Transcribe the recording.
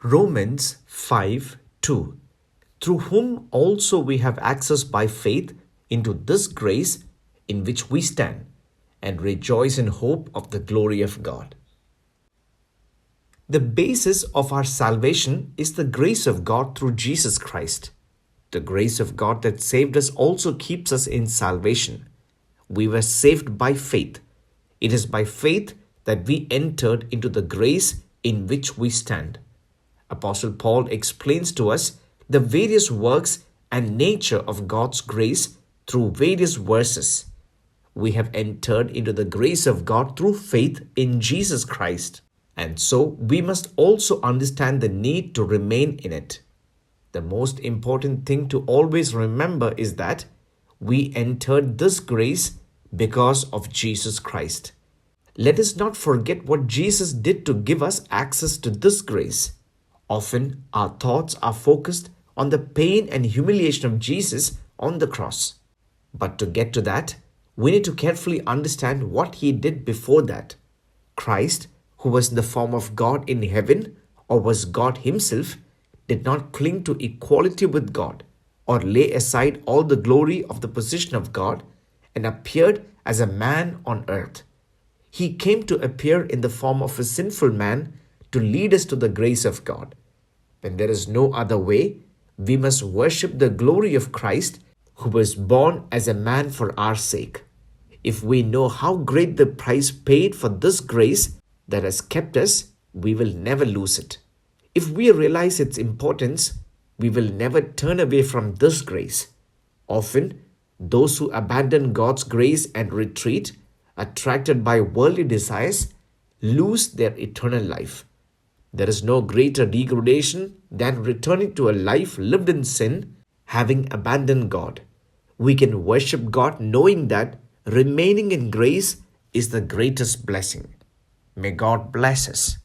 Romans 5:2. Through whom also we have access by faith into this grace in which we stand, and rejoice in hope of the glory of God. The basis of our salvation is the grace of God through Jesus Christ. The grace of God that saved us also keeps us in salvation. We were saved by faith. It is by faith that we entered into the grace in which we stand. Apostle Paul explains to us the various works and nature of God's grace through various verses. We have entered into the grace of God through faith in Jesus Christ, and so we must also understand the need to remain in it. The most important thing to always remember is that we entered this grace because of Jesus Christ. Let us not forget what Jesus did to give us access to this grace. Often our thoughts are focused on the pain and humiliation of Jesus on the cross. But to get to that, we need to carefully understand what he did before that. Christ, who was in the form of God in heaven, or was God himself, did not cling to equality with God or lay aside all the glory of the position of God and appeared as a man on earth. He came to appear in the form of a sinful man to lead us to the grace of God. When there is no other way, we must worship the glory of Christ, who was born as a man for our sake. If we know how great the price paid for this grace that has kept us, we will never lose it. If we realize its importance, we will never turn away from this grace. Often, those who abandon God's grace and retreat, attracted by worldly desires, lose their eternal life. There is no greater degradation than returning to a life lived in sin, having abandoned God. We can worship God knowing that remaining in grace is the greatest blessing. May God bless us.